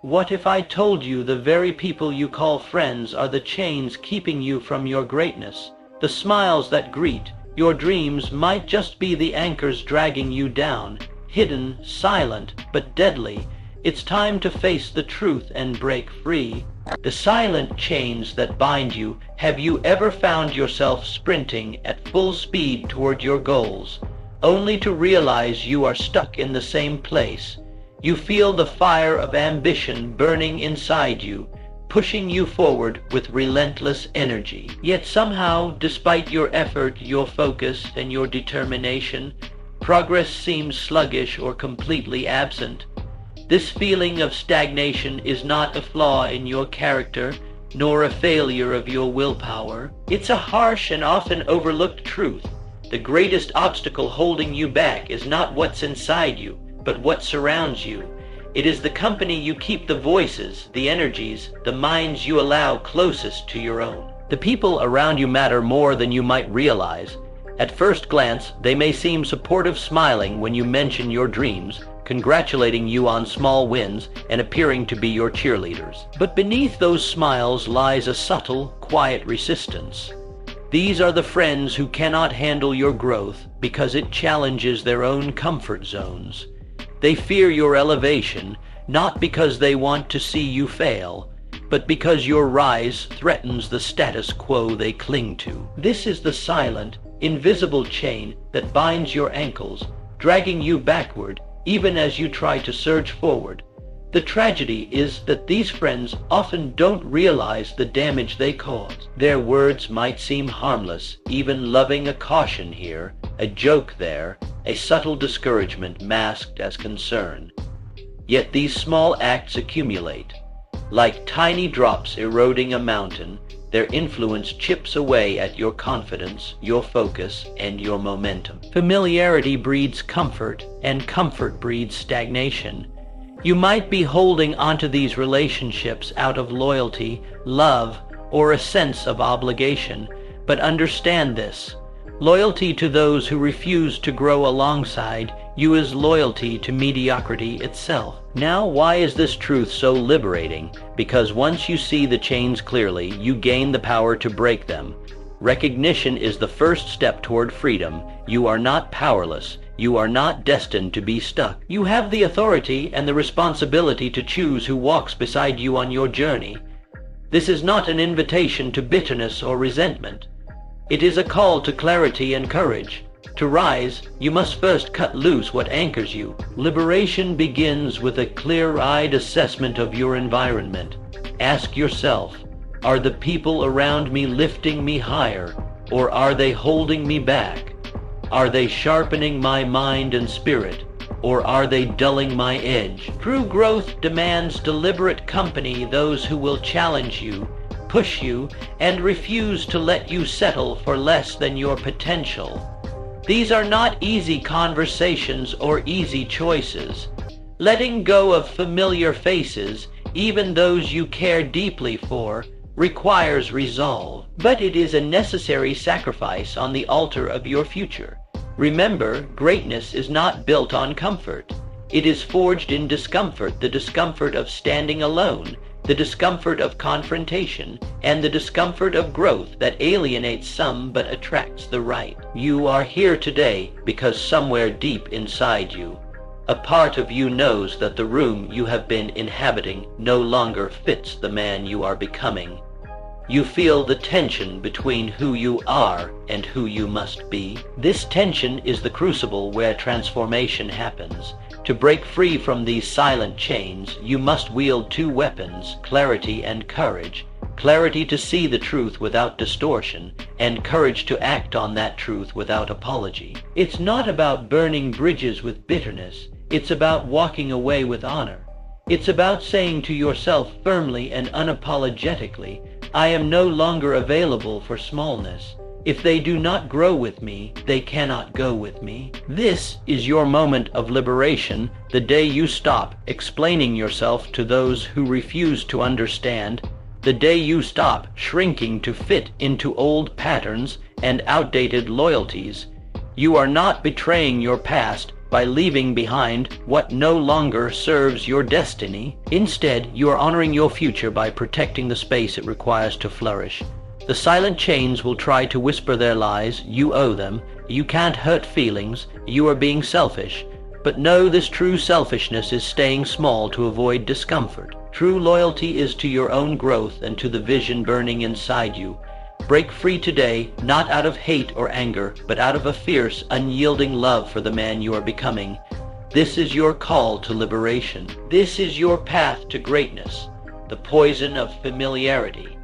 What if I told you the very people you call friends are the chains keeping you from your greatness? The smiles that greet your dreams might just be the anchors dragging you down, hidden, silent, but deadly. It's time to face the truth and break free. The silent chains that bind you. Have you ever found yourself sprinting at full speed toward your goals, only to realize you are stuck in the same place? You feel the fire of ambition burning inside you, pushing you forward with relentless energy. Yet somehow, despite your effort, your focus, and your determination, progress seems sluggish or completely absent. This feeling of stagnation is not a flaw in your character, nor a failure of your willpower. It's a harsh and often overlooked truth. The greatest obstacle holding you back is not what's inside you, but what surrounds you. It is the company you keep, the voices, the energies, the minds you allow closest to your own. The people around you matter more than you might realize. At first glance, they may seem supportive, smiling when you mention your dreams, congratulating you on small wins, and appearing to be your cheerleaders. But beneath those smiles lies a subtle, quiet resistance. These are the friends who cannot handle your growth because it challenges their own comfort zones. They fear your elevation, not because they want to see you fail, but because your rise threatens the status quo they cling to. This is the silent, invisible chain that binds your ankles, dragging you backward even as you try to surge forward. The tragedy is that these friends often don't realize the damage they cause. Their words might seem harmless, even loving a caution here, a joke there, a subtle discouragement masked as concern. Yet these small acts accumulate. Like tiny drops eroding a mountain, their influence chips away at your confidence, your focus, and your momentum. Familiarity breeds comfort, and comfort breeds stagnation. You might be holding onto these relationships out of loyalty, love, or a sense of obligation, but understand this. Loyalty to those who refuse to grow alongside you is loyalty to mediocrity itself. Now, why is this truth so liberating? Because once you see the chains clearly, you gain the power to break them. Recognition is the first step toward freedom. You are not powerless. You are not destined to be stuck. You have the authority and the responsibility to choose who walks beside you on your journey. This is not an invitation to bitterness or resentment. It is a call to clarity and courage. To rise, you must first cut loose what anchors you. Liberation begins with a clear-eyed assessment of your environment. Ask yourself, are the people around me lifting me higher, or are they holding me back? Are they sharpening my mind and spirit, or are they dulling my edge? True growth demands deliberate company, those who will challenge you, push you, and refuse to let you settle for less than your potential. These are not easy conversations or easy choices. Letting go of familiar faces, even those you care deeply for, requires resolve. But it is a necessary sacrifice on the altar of your future. Remember, greatness is not built on comfort. It is forged in discomfort, the discomfort of standing alone, the discomfort of confrontation, and the discomfort of growth that alienates some but attracts the right. You are here today because somewhere deep inside you, a part of you knows that the room you have been inhabiting no longer fits the man you are becoming. You feel the tension between who you are and who you must be. This tension is the crucible where transformation happens. To break free from these silent chains, you must wield two weapons, clarity and courage. Clarity to see the truth without distortion, and courage to act on that truth without apology. It's not about burning bridges with bitterness. It's about walking away with honor. It's about saying to yourself firmly and unapologetically, I am no longer available for smallness. If they do not grow with me, they cannot go with me. This is your moment of liberation, the day you stop explaining yourself to those who refuse to understand, the day you stop shrinking to fit into old patterns and outdated loyalties. You are not betraying your past, by leaving behind what no longer serves your destiny. Instead, you are honoring your future by protecting the space it requires to flourish. The silent chains will try to whisper their lies. You owe them. You can't hurt feelings. You are being selfish. But know this: true selfishness is staying small to avoid discomfort. True loyalty is to your own growth and to the vision burning inside you. Break free today, not out of hate or anger, but out of a fierce, unyielding love for the man you are becoming. This is your call to liberation. This is your path to greatness. The poison of familiarity.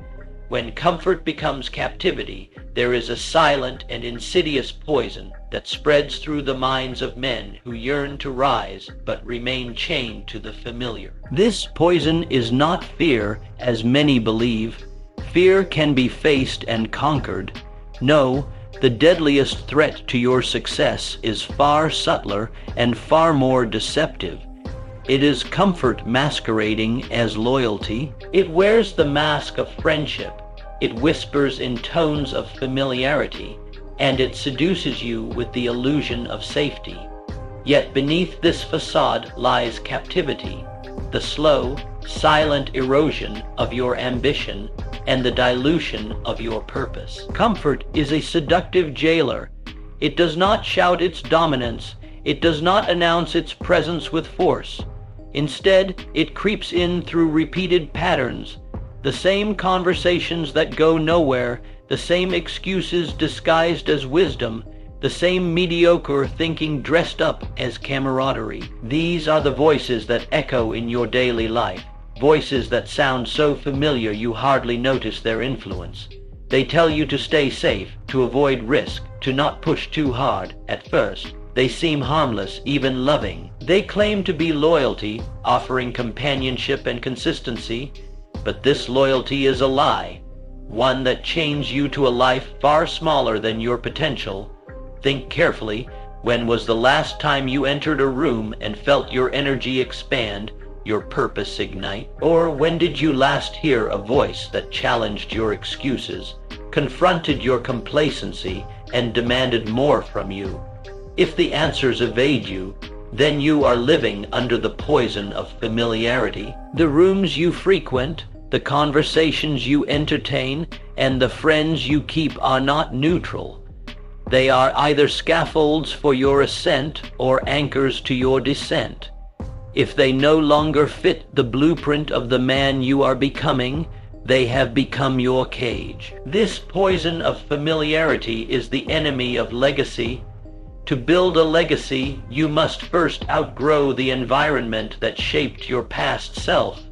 When comfort becomes captivity, there is a silent and insidious poison that spreads through the minds of men who yearn to rise but remain chained to the familiar. This poison is not fear, as many believe. Fear can be faced and conquered. No, the deadliest threat to your success is far subtler and far more deceptive. It is comfort masquerading as loyalty. It wears the mask of friendship. It whispers in tones of familiarity, and it seduces you with the illusion of safety. Yet beneath this facade lies captivity, the slow, silent erosion of your ambition and the dilution of your purpose. Comfort is a seductive jailer. It does not shout its dominance. It does not announce its presence with force. Instead, it creeps in through repeated patterns, the same conversations that go nowhere, the same excuses disguised as wisdom, the same mediocre thinking dressed up as camaraderie. These are the voices that echo in your daily life, voices that sound so familiar you hardly notice their influence. They tell you to stay safe, to avoid risk, to not push too hard. At first, they seem harmless, even loving. They claim to be loyalty, offering companionship and consistency, but this loyalty is a lie, one that chains you to a life far smaller than your potential. Think carefully. When was the last time you entered a room and felt your energy expand, your purpose ignite? Or when did you last hear a voice that challenged your excuses, confronted your complacency, and demanded more from you? If the answers evade you, then you are living under the poison of familiarity. The rooms you frequent, the conversations you entertain, and the friends you keep are not neutral. They are either scaffolds for your ascent or anchors to your descent. If they no longer fit the blueprint of the man you are becoming, they have become your cage. This poison of familiarity is the enemy of legacy. To build a legacy, you must first outgrow the environment that shaped your past self.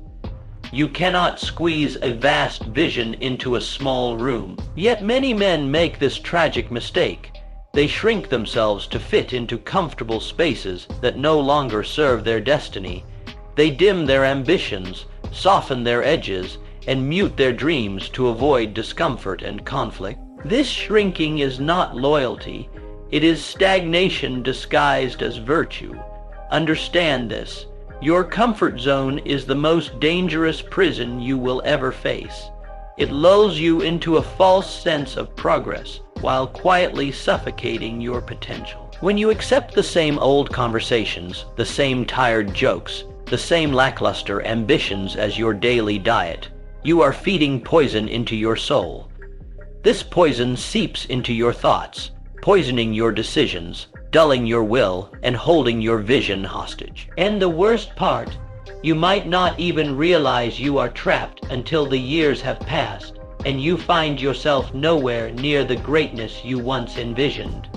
You cannot squeeze a vast vision into a small room. Yet many men make this tragic mistake. They shrink themselves to fit into comfortable spaces that no longer serve their destiny. They dim their ambitions, soften their edges, and mute their dreams to avoid discomfort and conflict. This shrinking is not loyalty. It is stagnation disguised as virtue. Understand this. Your comfort zone is the most dangerous prison you will ever face. It lulls you into a false sense of progress while quietly suffocating your potential. When you accept the same old conversations, the same tired jokes, the same lackluster ambitions as your daily diet, you are feeding poison into your soul. This poison seeps into your thoughts, poisoning your decisions, dulling your will, and holding your vision hostage. And the worst part, you might not even realize you are trapped until the years have passed and you find yourself nowhere near the greatness you once envisioned.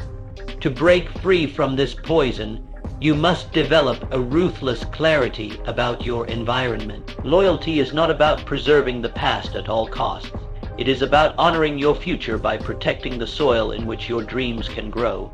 To break free from this poison, you must develop a ruthless clarity about your environment. Loyalty is not about preserving the past at all costs. It is about honoring your future by protecting the soil in which your dreams can grow.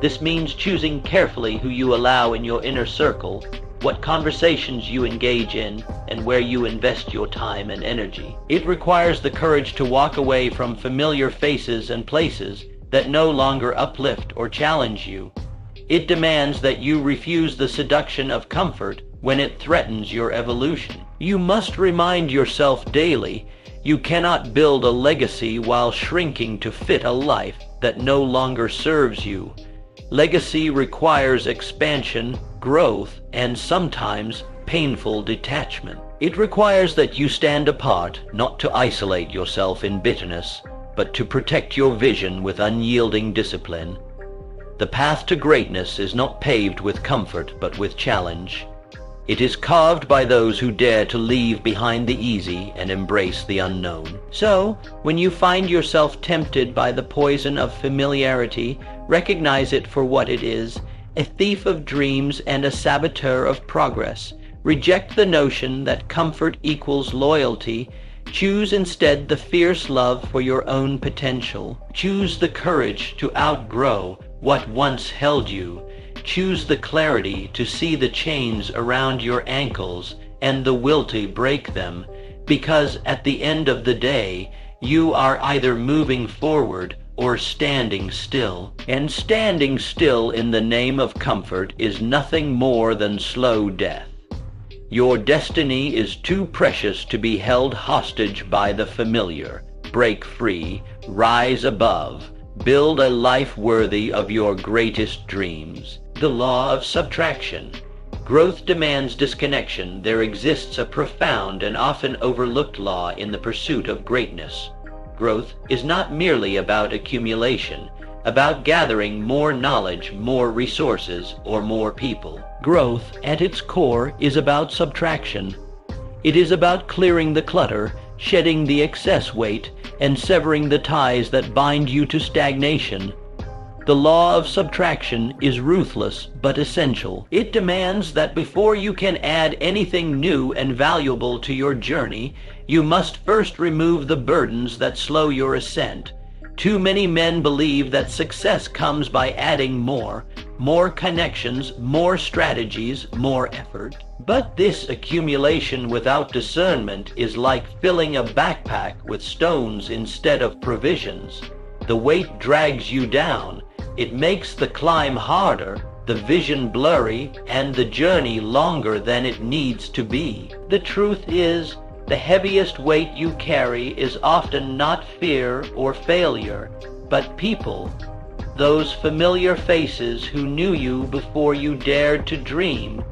This means choosing carefully who you allow in your inner circle, what conversations you engage in, and where you invest your time and energy. It requires the courage to walk away from familiar faces and places that no longer uplift or challenge you. It demands that you refuse the seduction of comfort when it threatens your evolution. You must remind yourself daily, you cannot build a legacy while shrinking to fit a life that no longer serves you. Legacy requires expansion, growth, and sometimes painful detachment. It requires that you stand apart, not to isolate yourself in bitterness, but to protect your vision with unyielding discipline. The path to greatness is not paved with comfort, but with challenge. It is carved by those who dare to leave behind the easy and embrace the unknown. So, when you find yourself tempted by the poison of familiarity, recognize it for what it is, a thief of dreams and a saboteur of progress. Reject the notion that comfort equals loyalty. Choose instead the fierce love for your own potential. Choose the courage to outgrow what once held you. Choose the clarity to see the chains around your ankles and the will to break them, because at the end of the day, you are either moving forward or standing still. And standing still in the name of comfort is nothing more than slow death. Your destiny is too precious to be held hostage by the familiar. Break free, rise above, build a life worthy of your greatest dreams. The law of subtraction. Growth demands disconnection. There exists a profound and often overlooked law in the pursuit of greatness. Growth is not merely about accumulation, about gathering more knowledge, more resources, or more people. Growth, at its core, is about subtraction. It is about clearing the clutter, shedding the excess weight, and severing the ties that bind you to stagnation. The law of subtraction is ruthless but essential. It demands that before you can add anything new and valuable to your journey, you must first remove the burdens that slow your ascent. Too many men believe that success comes by adding more connections, more strategies, more effort. But this accumulation without discernment is like filling a backpack with stones instead of provisions. The weight drags you down. It makes the climb harder, the vision blurry, and the journey longer than it needs to be. The truth is, the heaviest weight you carry is often not fear or failure, but people. Those familiar faces who knew you before you dared to dream,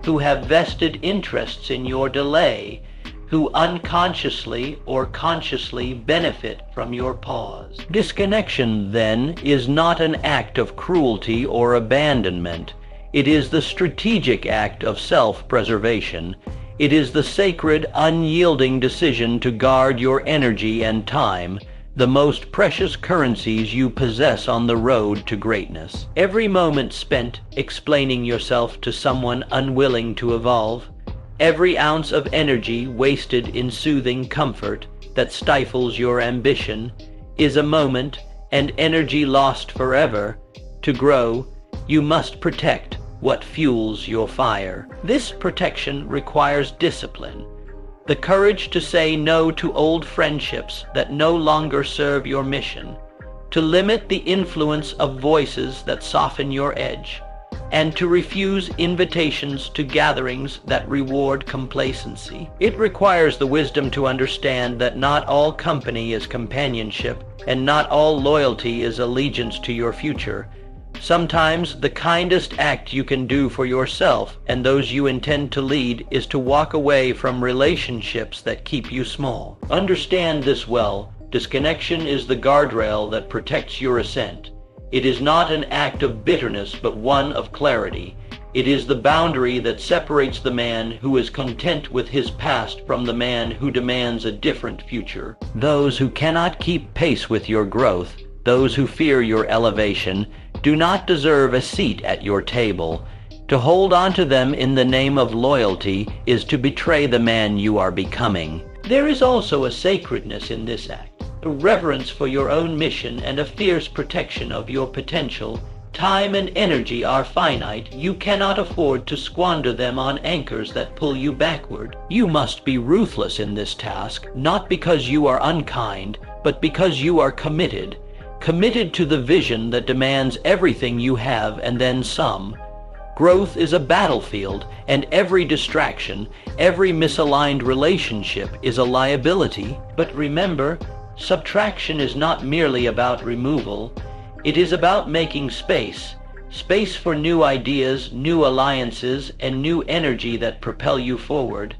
who have vested interests in your delay, who unconsciously or consciously benefit from your pause. Disconnection, then, is not an act of cruelty or abandonment. It is the strategic act of self-preservation. It is the sacred, unyielding decision to guard your energy and time, the most precious currencies you possess on the road to greatness. Every moment spent explaining yourself to someone unwilling to evolve, every ounce of energy wasted in soothing comfort that stifles your ambition, is a moment and energy lost forever. To grow, you must protect what fuels your fire. This protection requires discipline, the courage to say no to old friendships that no longer serve your mission, to limit the influence of voices that soften your edge, and to refuse invitations to gatherings that reward complacency. It requires the wisdom to understand that not all company is companionship, and not all loyalty is allegiance to your future. Sometimes the kindest act you can do for yourself and those you intend to lead is to walk away from relationships that keep you small. Understand this well. Disconnection is the guardrail that protects your ascent. It is not an act of bitterness, but one of clarity. It is the boundary that separates the man who is content with his past from the man who demands a different future. Those who cannot keep pace with your growth, those who fear your elevation, do not deserve a seat at your table. To hold on to them in the name of loyalty is to betray the man you are becoming. There is also a sacredness in this act, a reverence for your own mission and a fierce protection of your potential. Time and energy are finite. You cannot afford to squander them on anchors that pull you backward. You must be ruthless in this task, not because you are unkind, but because you are committed. Committed to the vision that demands everything you have and then some. Growth is a battlefield, and every distraction, every misaligned relationship is a liability. But remember, subtraction is not merely about removal. It is about making space, Space for new ideas, new alliances, and new energy that propel you forward.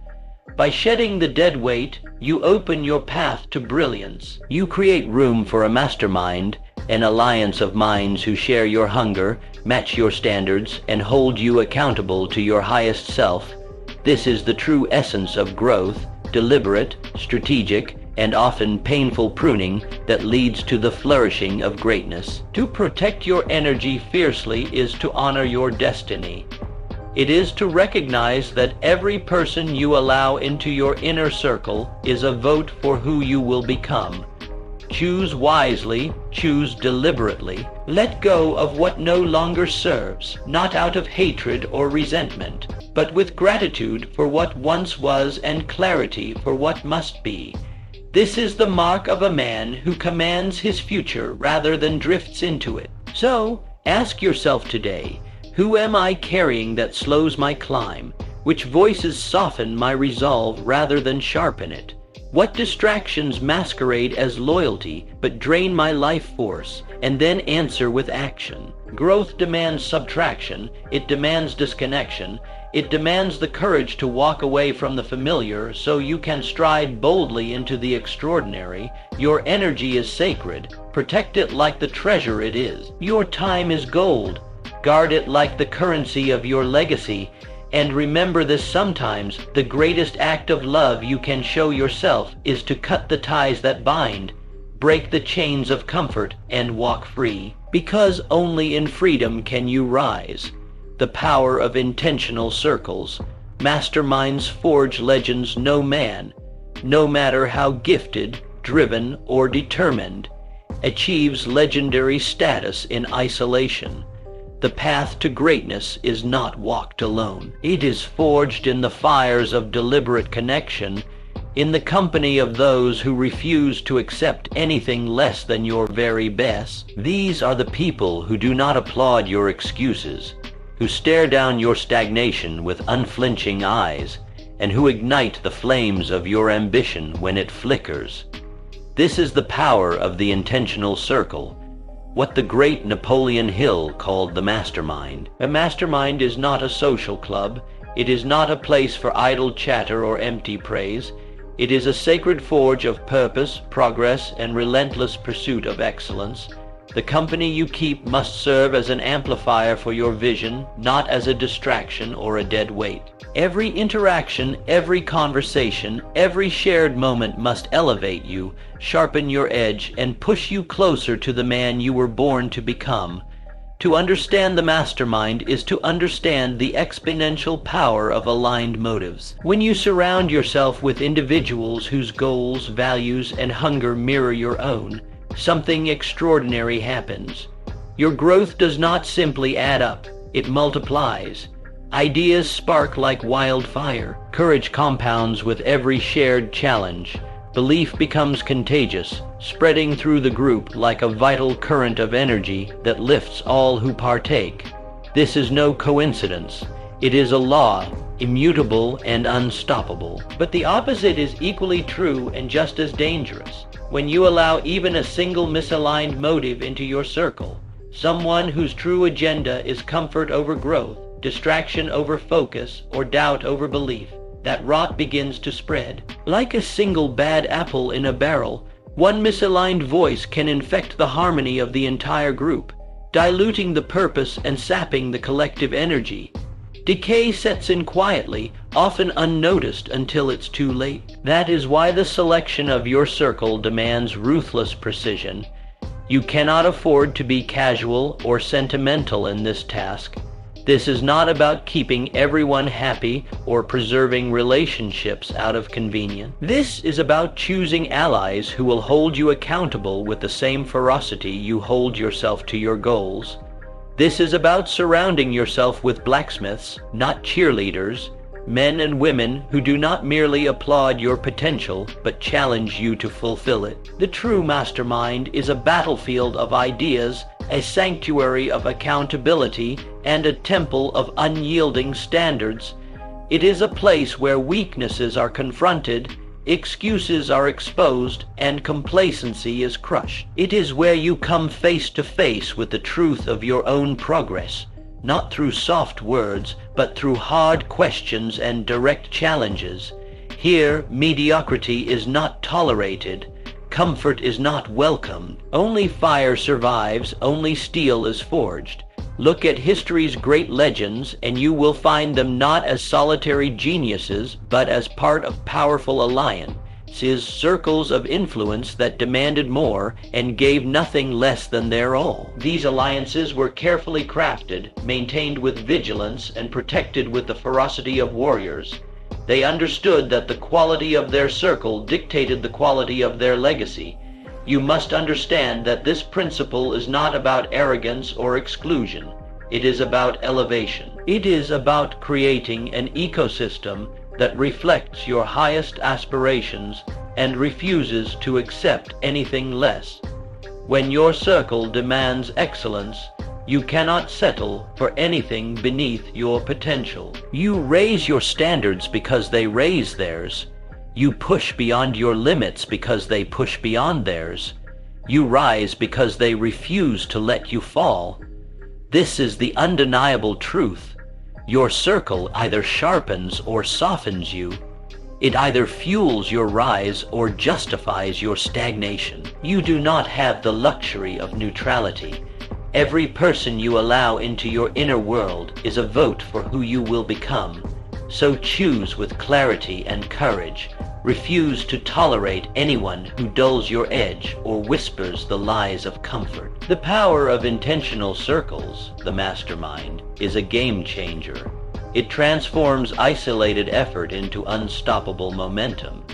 By shedding the dead weight, you open your path to brilliance. You create room for a mastermind, an alliance of minds who share your hunger, match your standards, and hold you accountable to your highest self. This is the true essence of growth, deliberate, strategic, and often painful pruning that leads to the flourishing of greatness. To protect your energy fiercely is to honor your destiny. It is to recognize that every person you allow into your inner circle is a vote for who you will become. Choose wisely, choose deliberately. Let go of what no longer serves, not out of hatred or resentment, but with gratitude for what once was and clarity for what must be. This is the mark of a man who commands his future rather than drifts into it. So, ask yourself today, who am I carrying that slows my climb? Which voices soften my resolve rather than sharpen it? What distractions masquerade as loyalty but drain my life force, and then answer with action? Growth demands subtraction, it demands disconnection, it demands the courage to walk away from the familiar so you can stride boldly into the extraordinary. Your energy is sacred. Protect it like the treasure it is. Your time is gold. Guard it like the currency of your legacy. And remember this: sometimes the greatest act of love you can show yourself is to cut the ties that bind, break the chains of comfort, and walk free. Because only in freedom can you rise. The power of intentional circles. Masterminds forge legends no man, no matter how gifted, driven, or determined, achieves legendary status in isolation. The path to greatness is not walked alone. It is forged in the fires of deliberate connection, in the company of those who refuse to accept anything less than your very best. These are the people who do not applaud your excuses, who stare down your stagnation with unflinching eyes, and who ignite the flames of your ambition when it flickers. This is the power of the intentional circle, what the great Napoleon Hill called the mastermind. A mastermind is not a social club. It is not a place for idle chatter or empty praise. It is a sacred forge of purpose, progress, and relentless pursuit of excellence. The company you keep must serve as an amplifier for your vision, not as a distraction or a dead weight. Every interaction, every conversation, every shared moment must elevate you, sharpen your edge, and push you closer to the man you were born to become. To understand the mastermind is to understand the exponential power of aligned motives. When you surround yourself with individuals whose goals, values, and hunger mirror your own, something extraordinary happens. Your growth does not simply add up, it multiplies. Ideas spark like wildfire. Courage compounds with every shared challenge. Belief becomes contagious, spreading through the group like a vital current of energy that lifts all who partake. This is no coincidence. It is a law, immutable and unstoppable. But the opposite is equally true and just as dangerous. When you allow even a single misaligned motive into your circle, someone whose true agenda is comfort over growth, distraction over focus, or doubt over belief, that rot begins to spread. Like a single bad apple in a barrel, one misaligned voice can infect the harmony of the entire group, diluting the purpose and sapping the collective energy. Decay sets in quietly, often unnoticed until it's too late. That is why the selection of your circle demands ruthless precision. You cannot afford to be casual or sentimental in this task. This is not about keeping everyone happy or preserving relationships out of convenience. This is about choosing allies who will hold you accountable with the same ferocity you hold yourself to your goals. This is about surrounding yourself with blacksmiths, not cheerleaders, men and women who do not merely applaud your potential, but challenge you to fulfill it. The true mastermind is a battlefield of ideas, a sanctuary of accountability, and a temple of unyielding standards. It is a place where weaknesses are confronted, excuses are exposed, and complacency is crushed. It is where you come face to face with the truth of your own progress, not through soft words, but through hard questions and direct challenges. Here, mediocrity is not tolerated. Comfort is not welcomed. Only fire survives, only steel is forged. Look at history's great legends, and you will find them not as solitary geniuses, but as part of powerful alliances, circles of influence that demanded more and gave nothing less than their all. These alliances were carefully crafted, maintained with vigilance, and protected with the ferocity of warriors. They understood that the quality of their circle dictated the quality of their legacy. You must understand that this principle is not about arrogance or exclusion. It is about elevation. It is about creating an ecosystem that reflects your highest aspirations and refuses to accept anything less. When your circle demands excellence, you cannot settle for anything beneath your potential. You raise your standards because they raise theirs. You push beyond your limits because they push beyond theirs. You rise because they refuse to let you fall. This is the undeniable truth. Your circle either sharpens or softens you. It either fuels your rise or justifies your stagnation. You do not have the luxury of neutrality. Every person you allow into your inner world is a vote for who you will become. So choose with clarity and courage. Refuse to tolerate anyone who dulls your edge or whispers the lies of comfort. The power of intentional circles, the mastermind, is a game changer. It transforms isolated effort into unstoppable momentum.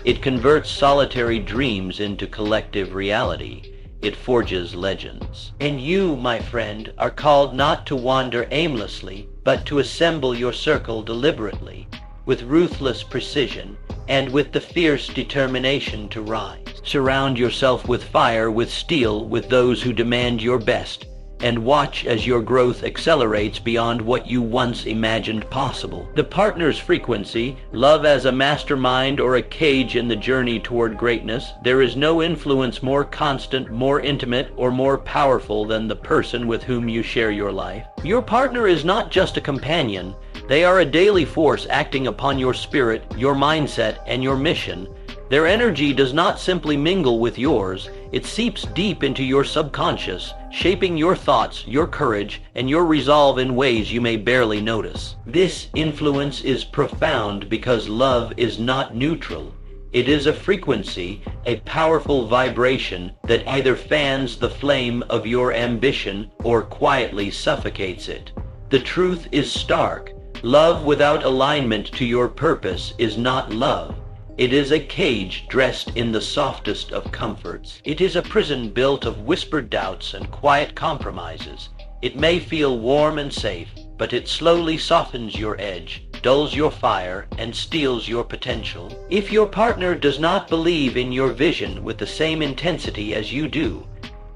It converts solitary dreams into collective reality. It forges legends. And you, my friend, are called not to wander aimlessly, but to assemble your circle deliberately, with ruthless precision, and with the fierce determination to rise. Surround yourself with fire, with steel, with those who demand your best, and watch as your growth accelerates beyond what you once imagined possible. The partner's frequency, love as a mastermind or a cage in the journey toward greatness, there is no influence more constant, more intimate, or more powerful than the person with whom you share your life. Your partner is not just a companion. They are a daily force acting upon your spirit, your mindset, and your mission. Their energy does not simply mingle with yours, it seeps deep into your subconscious, shaping your thoughts, your courage, and your resolve in ways you may barely notice. This influence is profound because love is not neutral. It is a frequency, a powerful vibration that either fans the flame of your ambition or quietly suffocates it. The truth is stark. Love without alignment to your purpose is not love. It is a cage dressed in the softest of comforts. It is a prison built of whispered doubts and quiet compromises. It may feel warm and safe, but it slowly softens your edge, dulls your fire, and steals your potential. If your partner does not believe in your vision with the same intensity as you do,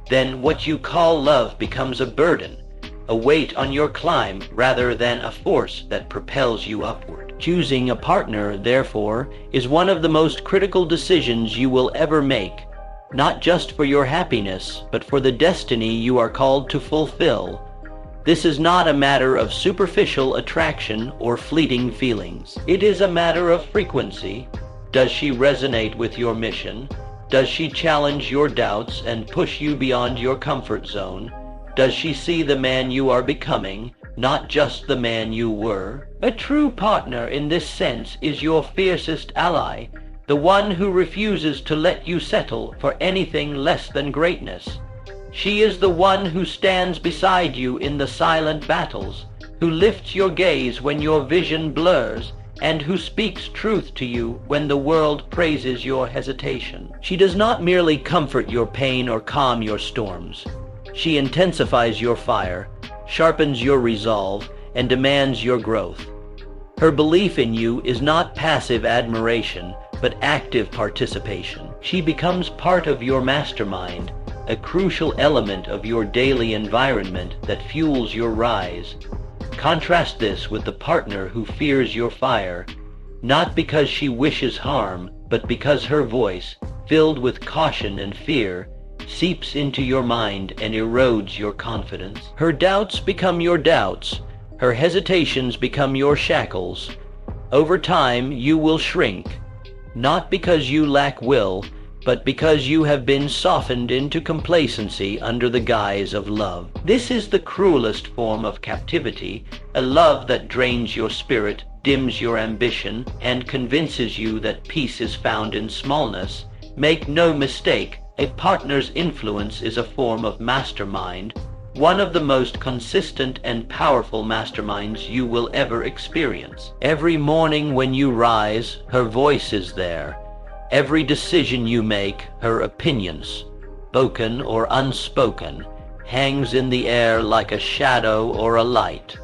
then what you call love becomes a burden, a weight on your climb rather than a force that propels you upward. Choosing a partner, therefore, is one of the most critical decisions you will ever make, not just for your happiness, but for the destiny you are called to fulfill. This is not a matter of superficial attraction or fleeting feelings. It is a matter of frequency. Does she resonate with your mission? Does she challenge your doubts and push you beyond your comfort zone? Does she see the man you are becoming, not just the man you were? A true partner in this sense is your fiercest ally, the one who refuses to let you settle for anything less than greatness. She is the one who stands beside you in the silent battles, who lifts your gaze when your vision blurs, and who speaks truth to you when the world praises your hesitation. She does not merely comfort your pain or calm your storms. She intensifies your fire, sharpens your resolve, and demands your growth. Her belief in you is not passive admiration, but active participation. She becomes part of your mastermind, a crucial element of your daily environment that fuels your rise. Contrast this with the partner who fears your fire, not because she wishes harm, but because her voice, filled with caution and fear, seeps into your mind and erodes your confidence. Her doubts become your doubts. Her hesitations become your shackles. Over time, you will shrink, not because you lack will, but because you have been softened into complacency under the guise of love. This is the cruelest form of captivity, a love that drains your spirit, dims your ambition, and convinces you that peace is found in smallness. Make no mistake, a partner's influence is a form of mastermind, one of the most consistent and powerful masterminds you will ever experience. Every morning when you rise, her voice is there. Every decision you make, her opinions, spoken or unspoken, hangs in the air like a shadow or a light.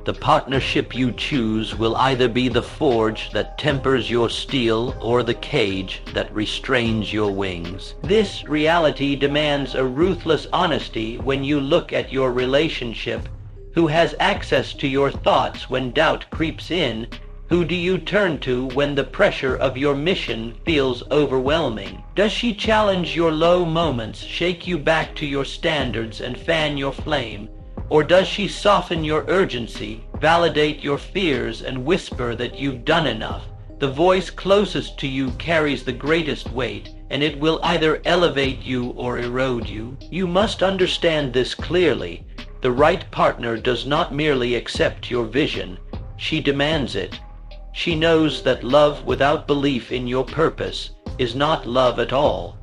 The partnership you choose will either be the forge that tempers your steel or the cage that restrains your wings. This reality demands a ruthless honesty when you look at your relationship. Who has access to your thoughts when doubt creeps in? Who do you turn to when the pressure of your mission feels overwhelming? Does she challenge your low moments, shake you back to your standards, and fan your flame? Or does she soften your urgency, validate your fears, and whisper that you've done enough? The voice closest to you carries the greatest weight, and it will either elevate you or erode you. You must understand this clearly. The right partner does not merely accept your vision, she demands it. She knows that love without belief in your purpose is not love at all.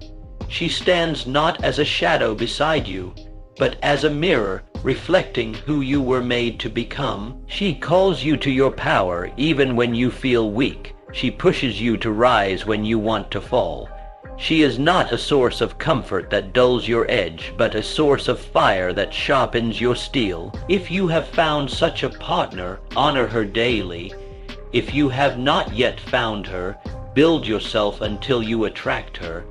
She stands not as a shadow beside you, but as a mirror reflecting who you were made to become. She calls you to your power even when you feel weak. She pushes you to rise when you want to fall. She is not a source of comfort that dulls your edge, but a source of fire that sharpens your steel. If you have found such a partner, honor her daily. If you have not yet found her, build yourself until you attract her.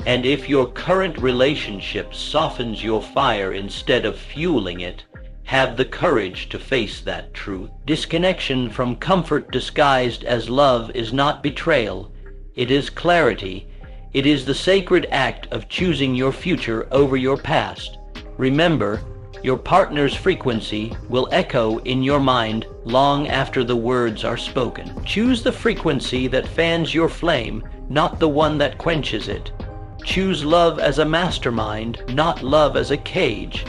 And if your current relationship softens your fire instead of fueling it, have the courage to face that truth. Disconnection from comfort disguised as love is not betrayal. It is clarity. It is the sacred act of choosing your future over your past. Remember, your partner's frequency will echo in your mind long after the words are spoken. Choose the frequency that fans your flame, not the one that quenches it. Choose love as a mastermind, not love as a cage.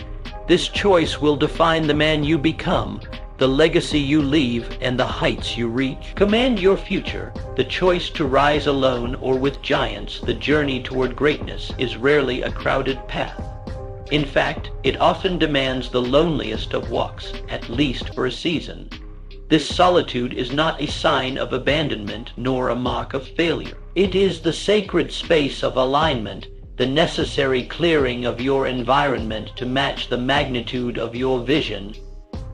This choice will define the man you become, the legacy you leave, and the heights you reach. Command your future. The choice to rise alone or with giants, the journey toward greatness, is rarely a crowded path. In fact, it often demands the loneliest of walks, at least for a season. This solitude is not a sign of abandonment nor a mark of failure. It is the sacred space of alignment, the necessary clearing of your environment to match the magnitude of your vision.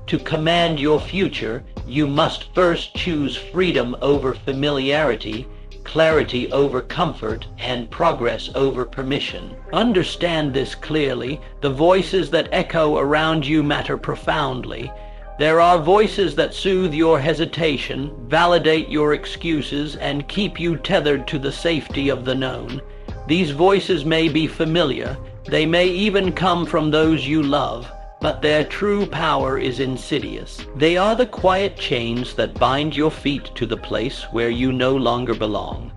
To command your future, you must first choose freedom over familiarity, clarity over comfort, and progress over permission. Understand this clearly. The voices that echo around you matter profoundly. There are voices that soothe your hesitation, validate your excuses, and keep you tethered to the safety of the known. These voices may be familiar, they may even come from those you love, but their true power is insidious. They are the quiet chains that bind your feet to the place where you no longer belong.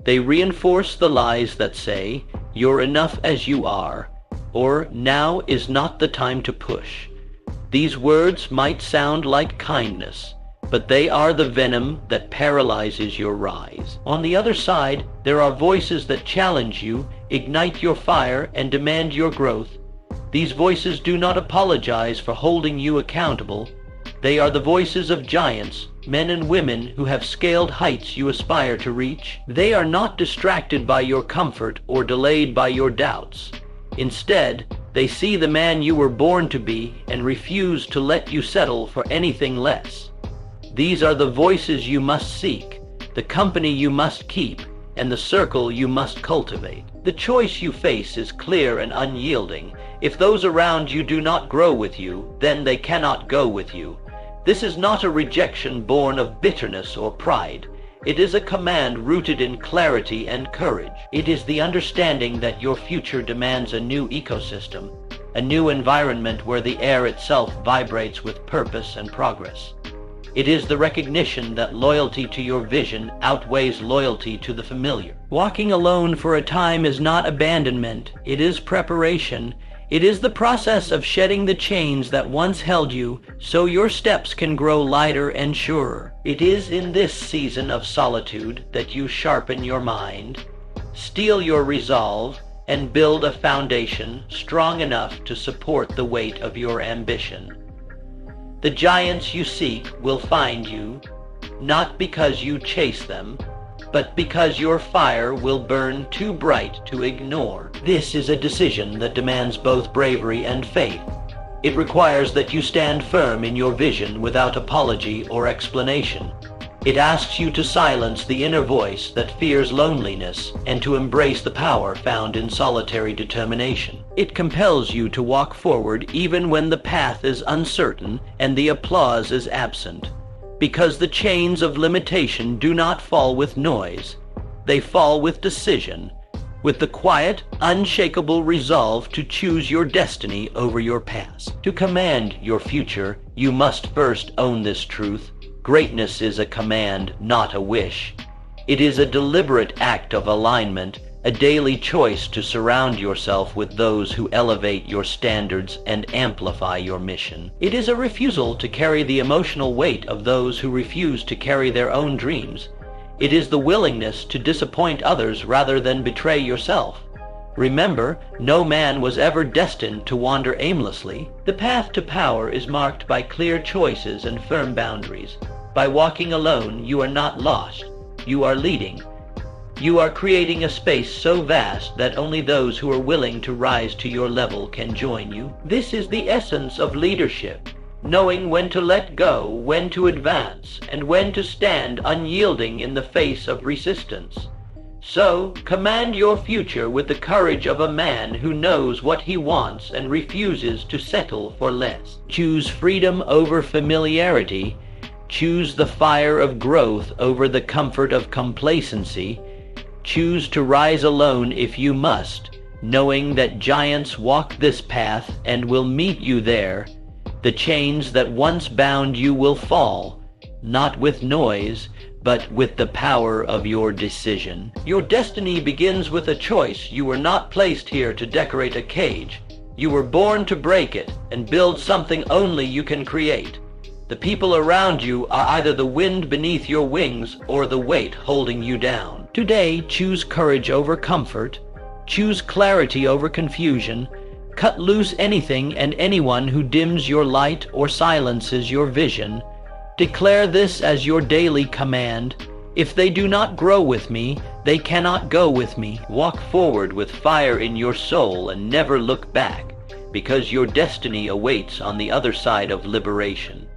They reinforce the lies that say, "You're enough as you are," or "Now is not the time to push." These words might sound like kindness, but they are the venom that paralyzes your rise. On the other side, there are voices that challenge you, ignite your fire, and demand your growth. These voices do not apologize for holding you accountable. They are the voices of giants, men and women who have scaled heights you aspire to reach. They are not distracted by your comfort or delayed by your doubts. Instead, they see the man you were born to be and refuse to let you settle for anything less. These are the voices you must seek, the company you must keep, and the circle you must cultivate. The choice you face is clear and unyielding. If those around you do not grow with you, then they cannot go with you. This is not a rejection born of bitterness or pride. It is a command rooted in clarity and courage. It is the understanding that your future demands a new ecosystem, a new environment where the air itself vibrates with purpose and progress. It is the recognition that loyalty to your vision outweighs loyalty to the familiar. Walking alone for a time is not abandonment, it is preparation. It is the process of shedding the chains that once held you, so your steps can grow lighter and surer. It is in this season of solitude that you sharpen your mind, steel your resolve, and build a foundation strong enough to support the weight of your ambition. The giants you seek will find you, not because you chase them, but because your fire will burn too bright to ignore. This is a decision that demands both bravery and faith. It requires that you stand firm in your vision without apology or explanation. It asks you to silence the inner voice that fears loneliness and to embrace the power found in solitary determination. It compels you to walk forward even when the path is uncertain and the applause is absent. Because the chains of limitation do not fall with noise. They fall with decision, with the quiet, unshakable resolve to choose your destiny over your past. To command your future, you must first own this truth. Greatness is a command, not a wish. It is a deliberate act of alignment, a daily choice to surround yourself with those who elevate your standards and amplify your mission. It is a refusal to carry the emotional weight of those who refuse to carry their own dreams. It is the willingness to disappoint others rather than betray yourself. Remember, no man was ever destined to wander aimlessly. The path to power is marked by clear choices and firm boundaries. By walking alone, you are not lost. You are leading. You are creating a space so vast that only those who are willing to rise to your level can join you. This is the essence of leadership, knowing when to let go, when to advance, and when to stand unyielding in the face of resistance. So, command your future with the courage of a man who knows what he wants and refuses to settle for less. Choose freedom over familiarity. Choose the fire of growth over the comfort of complacency. Choose to rise alone if you must, knowing that giants walk this path and will meet you there. The chains that once bound you will fall, not with noise, but with the power of your decision. Your destiny begins with a choice. You were not placed here to decorate a cage. You were born to break it and build something only you can create. The people around you are either the wind beneath your wings or the weight holding you down. Today, choose courage over comfort. Choose clarity over confusion. Cut loose anything and anyone who dims your light or silences your vision. Declare this as your daily command. If they do not grow with me, they cannot go with me. Walk forward with fire in your soul and never look back, because your destiny awaits on the other side of liberation.